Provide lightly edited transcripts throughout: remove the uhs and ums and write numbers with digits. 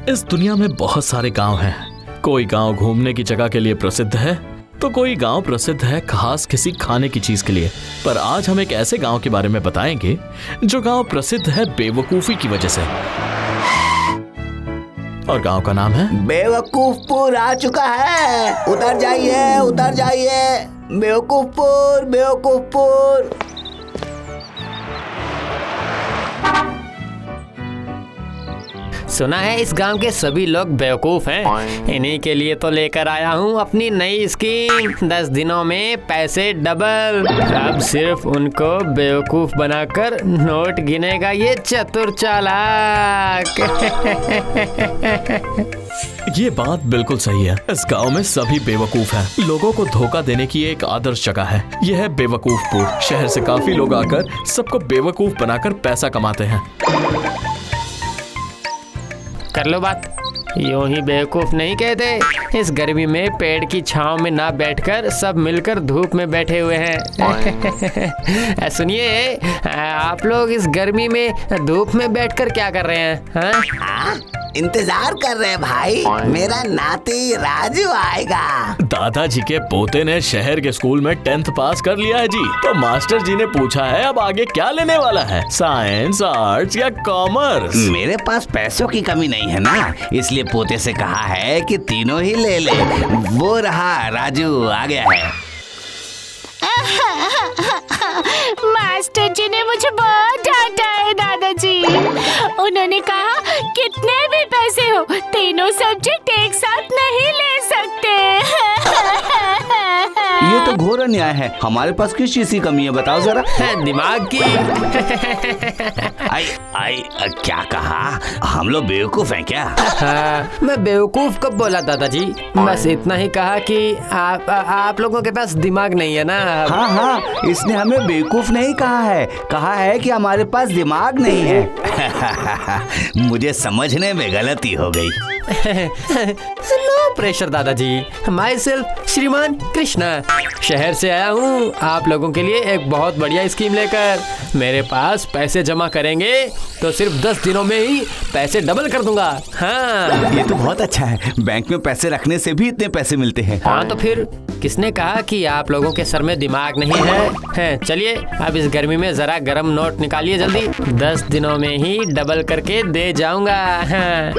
इस दुनिया में बहुत सारे गांव हैं। कोई गांव घूमने की जगह के लिए प्रसिद्ध है तो कोई गांव प्रसिद्ध है खास किसी खाने की चीज के लिए। पर आज हम एक ऐसे गांव के बारे में बताएंगे जो गांव प्रसिद्ध है बेवकूफी की वजह से। और गांव का नाम है बेवकूफपुर। आ चुका है, उतर जाइए उतर जाइए। बेवकूफपुर बेवकूफपुर। सुना है इस गांव के सभी लोग बेवकूफ हैं। इन्हीं के लिए तो लेकर आया हूँ अपनी नई स्कीम। 10 दिनों में पैसे डबल। अब सिर्फ उनको बेवकूफ बनाकर नोट गिनेगा ये चतुर चालाक। ये बात बिल्कुल सही है। इस गांव में सभी बेवकूफ हैं। लोगों को धोखा देने की एक आदर्श जगह है। यह है बेवकूफपुर। शहर से काफी लोग आकर सबको बेवकूफ बनाकर पैसा कमाते हैं। कर लो बात। यूं ही बेवकूफ नहीं कहते। इस गर्मी में पेड़ की छांव में ना बैठकर सब मिलकर धूप में बैठे हुए हैं। सुनिए, आप लोग इस गर्मी में धूप में बैठकर क्या कर रहे हैं? हाँ? इंतजार कर रहे हैं भाई, मेरा नाती राजू आएगा। दादाजी के पोते ने शहर के स्कूल में 10th पास कर लिया है जी। तो मास्टर जी ने पूछा है अब आगे क्या लेने वाला है, साइंस, आर्ट्स या कॉमर्स? मेरे पास पैसों की कमी नहीं है ना, इसलिए पोते से कहा है कि तीनों ही ले ले। वो रहा राजू आ गया है। मास्टर जी ने मुझे बहुत डांटा है दादाजी। उन्होंने कहा कितने भी पैसे हो तीनों सब्जेक्ट एक साथ नहीं ले सकते। ये तो घोर अन्याय है। हमारे पास किस चीज की कमी है बताओ जरा। दिमाग की। आई क्या कहा? हम लोग बेवकूफ हैं क्या? हाँ, मैं बेवकूफ कब बोला दादाजी? बस इतना ही कहा कि आप लोगों के पास दिमाग नहीं है ना। हाँ, इसने हमें बेवकूफ नहीं कहा है, कहा है कि हमारे पास दिमाग नहीं है। मुझे समझने में गलती हो गई। नो प्रेशर दादाजी। माई सेल्फ श्रीमान कृष्णा। शहर से आया हूँ आप लोगों के लिए एक बहुत बढ़िया स्कीम लेकर। मेरे पास पैसे जमा करेंगे तो सिर्फ 10 दिनों में ही पैसे डबल कर दूंगा। हाँ, ये तो बहुत अच्छा है। बैंक में पैसे रखने से भी इतने पैसे मिलते हैं। हाँ, तो फिर किसने कहा कि आप लोगों के सर में दिमाग नहीं है? चलिए अब इस गर्मी में जरा गरम नोट निकालिए जल्दी। 10 दिनों में ही डबल करके दे जाऊंगा। हाँ।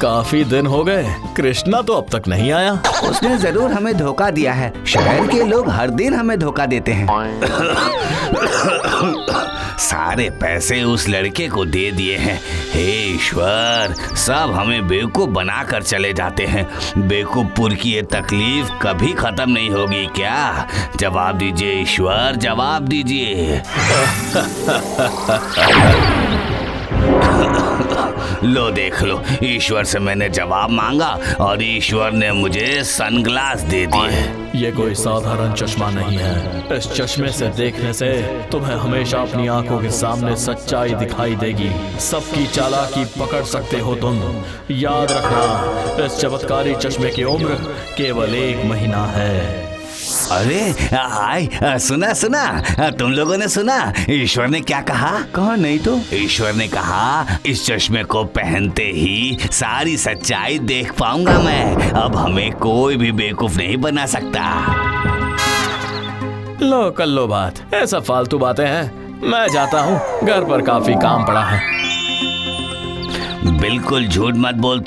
काफी दिन हो गए, कृष्णा तो अब तक नहीं आया। उसने जरूर हमें धोखा दिया है। शहर के लोग हर दिन हमें धोखा देते हैं। सारे पैसे उस लड़के को दे दिए हैं। हे ईश्वर, सब हमें बेवकूफ बनाकर चले जाते हैं। बेवकूफपुर की ये तकलीफ कभी खत्म नहीं होगी क्या? जवाब दीजिए ईश्वर, जवाब दीजिए। लो देख लो, ईश्वर से मैंने जवाब मांगा और ईश्वर ने मुझे सनग्लास दे दिए। ये कोई साधारण चश्मा नहीं है। इस चश्मे से देखने से तुम्हें हमेशा अपनी आंखों के सामने सच्चाई दिखाई देगी। सबकी चालाकी पकड़ सकते हो तुम। याद रखना, इस चमत्कारी चश्मे की उम्र केवल 1 महीना है। अरे सुना, तुम लोगों ने सुना ईश्वर ने क्या कहा? कहा नहीं तो। ईश्वर ने कहा इस चश्मे को पहनते ही सारी सच्चाई देख पाऊंगा मैं। अब हमें कोई भी बेवकूफ नहीं बना सकता। लो कर लो बात, ऐसा फालतू बातें हैं। मैं जाता हूँ, घर पर काफी काम पड़ा है। बिल्कुल झूठ मत बोल।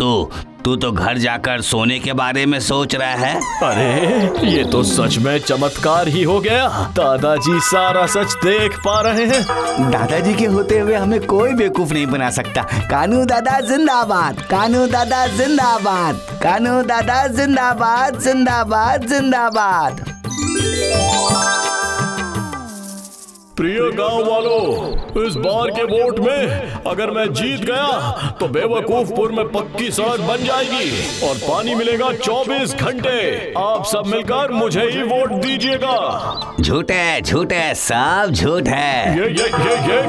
तू तो घर जाकर सोने के बारे में सोच रहा है। अरे ये तो सच में चमत्कार ही हो गया। दादाजी सारा सच देख पा रहे हैं। दादाजी के होते हुए हमें कोई बेवकूफ नहीं बना सकता। कानू दादा जिंदाबाद, कानू दादा जिंदाबाद, कानू दादा जिंदाबाद, जिंदाबाद जिंदाबाद। प्रिय गांव वालों, इस बार के वोट में अगर मैं जीत गया तो बेवकूफपुर में पक्की सड़क बन जाएगी और पानी मिलेगा 24 घंटे। आप सब मिलकर मुझे ही वोट दीजिएगा। झूठ है, झूठ है, सब झूठ है। ये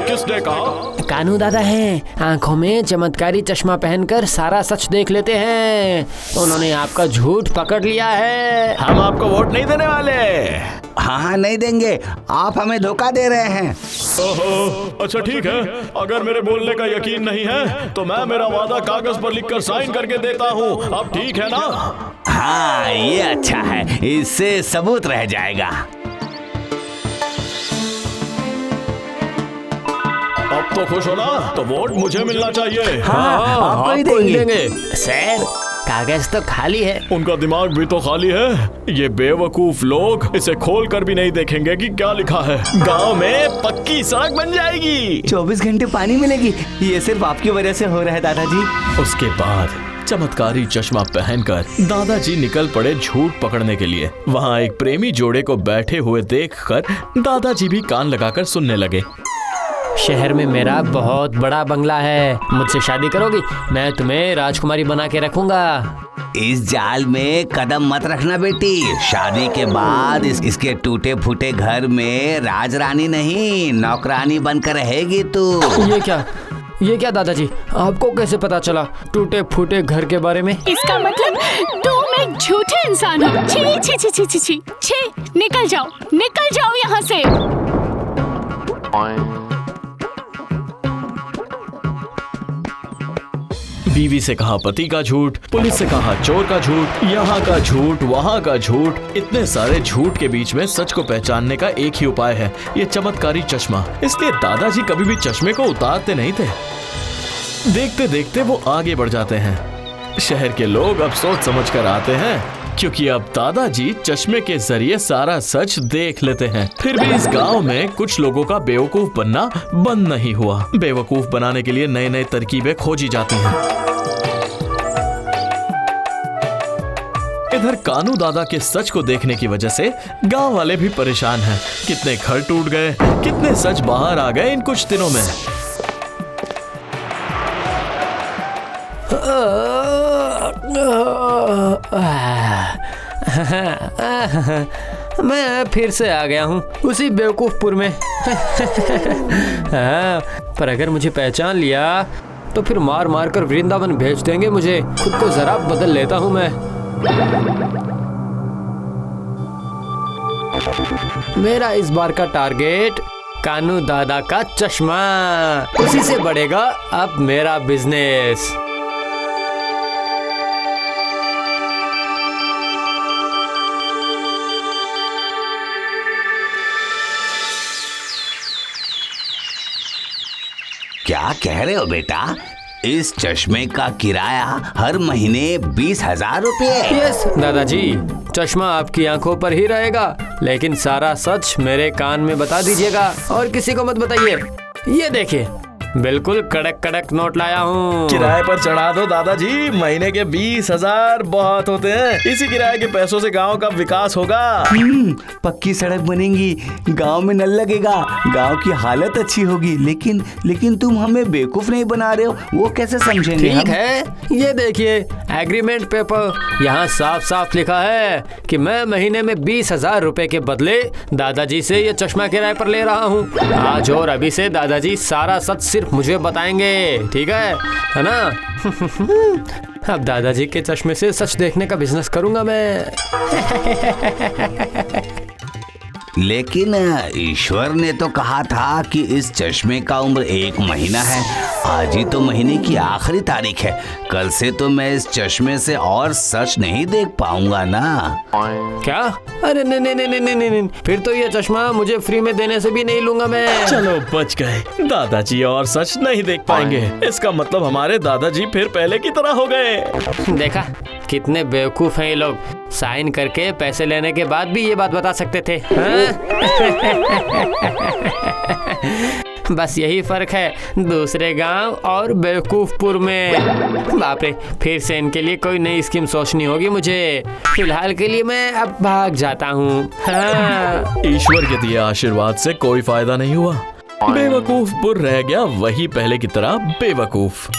किसने कहा? कानू दादा हैं, आंखों में चमत्कारी चश्मा पहनकर सारा सच देख लेते हैं। उन्होंने आपका झूठ पकड़ लिया है। हम आपको वोट नहीं देने वाले। हाँ, नहीं देंगे, आप हमें धोखा दे रहे हैं। ओहो, अच्छा ठीक है, अगर मेरे बोलने का यकीन नहीं है तो मैं मेरा वादा कागज पर लिखकर साइन करके देता हूँ। अब ठीक है ना? हाँ, ये अच्छा है, इससे सबूत रह जाएगा। अब तो खुश हो ना? तो वोट मुझे मिलना चाहिए। हाँ, आपको ही देंगे। सर, कागज तो खाली है। उनका दिमाग भी तो खाली है। ये बेवकूफ लोग इसे खोल कर भी नहीं देखेंगे कि क्या लिखा है। गांव में पक्की सड़क बन जाएगी, 24 घंटे पानी मिलेगी। ये सिर्फ आपकी वजह से हो रहा है दादाजी। उसके बाद चमत्कारी चश्मा पहनकर दादाजी निकल पड़े झूठ पकड़ने के लिए। वहाँ एक प्रेमी जोड़े को बैठे हुए देखकर दादाजी भी कान लगाकर सुनने लगे। शहर में मेरा बहुत बड़ा बंगला है, मुझसे शादी करोगी? मैं तुम्हें राजकुमारी बना के रखूंगा। इस जाल में कदम मत रखना बेटी। शादी के बाद इसके टूटे फूटे घर में राजरानी नहीं, नौकरानी बनकर रहेगी तू। ये क्या दादाजी, आपको कैसे पता चला टूटे फूटे घर के बारे में? इसका मतलब तुम एक झूठे इंसान हो। छी छी छी छी छी छी छी, निकल जाओ यहाँ से। बीवी से कहा पति का झूठ, पुलिस से कहा चोर का झूठ, यहाँ का झूठ, वहाँ का झूठ। इतने सारे झूठ के बीच में सच को पहचानने का एक ही उपाय है, ये चमत्कारी चश्मा। इसलिए दादाजी कभी भी चश्मे को उतारते नहीं थे। देखते देखते वो आगे बढ़ जाते हैं। शहर के लोग अब सोच समझ कर आते हैं, क्योंकि अब दादाजी चश्मे के जरिए सारा सच देख लेते हैं। फिर भी इस गांव में कुछ लोगों का बेवकूफ बनना बंद नहीं हुआ। बेवकूफ बनाने के लिए नए नए तरकीबें खोजी जाती हैं। इधर कानू दादा के सच को देखने की वजह से गांव वाले भी परेशान हैं। कितने घर टूट गए, कितने सच बाहर आ गए इन कुछ दिनों में। मैं फिर से आ गया हूँ उसी बेवकूफपुर में। पर अगर मुझे पहचान लिया तो फिर मार मार कर वृंदावन भेज देंगे मुझे। खुद को जरा बदल लेता हूँ मैं। मेरा इस बार का टारगेट कानू दादा का चश्मा, उसी से बढ़ेगा अब मेरा बिजनेस। क्या कह रहे हो बेटा? इस चश्मे का किराया हर महीने 20,000 रुपये। यस दादाजी, चश्मा आपकी आंखों पर ही रहेगा, लेकिन सारा सच मेरे कान में बता दीजिएगा और किसी को मत बताइए। ये देखिए, बिल्कुल कड़क कड़क नोट लाया हूँ। किराए पर चढ़ा दो दादाजी, महीने के 20,000 बहुत होते हैं। इसी किराए के पैसों से गांव का विकास होगा। पक्की सड़क बनेगी, गांव में नल लगेगा, गांव की हालत अच्छी होगी। लेकिन तुम हमें बेवकूफ नहीं बना रहे हो, वो कैसे समझेंगे? ठीक है, ये देखिए एग्रीमेंट पेपर, यहाँ साफ साफ लिखा है कि मैं महीने में 20,000 रुपए के बदले दादाजी से ये चश्मा किराए पर ले रहा हूँ। आज और अभी से दादाजी सारा सच सिर्फ मुझे बताएंगे, ठीक है ना? अब दादाजी के चश्मे से सच देखने का बिजनेस करूंगा मैं। लेकिन ईश्वर ने तो कहा था कि इस चश्मे का उम्र 1 महीना है। आज ही तो महीने की आखिरी तारीख है। कल से तो मैं इस चश्मे से और सच नहीं देख पाऊंगा ना। क्या? अरे नहीं, फिर तो ये चश्मा मुझे फ्री में देने से भी नहीं लूंगा मैं। चलो बच गए, दादाजी और सच नहीं देख पाएंगे। इसका मतलब हमारे दादाजी फिर पहले की तरह हो गए। देखा कितने बेवकूफ हैं ये लोग, साइन करके पैसे लेने के बाद भी ये बात बता सकते थे। बस यही फर्क है दूसरे गांव और बेवकूफपुर में। बाप रे, फिर से इनके लिए कोई नई स्कीम सोचनी होगी मुझे। फिलहाल के लिए मैं अब भाग जाता हूँ। हाँ। ईश्वर के दिए आशीर्वाद से कोई फायदा नहीं हुआ। बेवकूफपुर रह गया वही पहले की तरह बेवकूफ।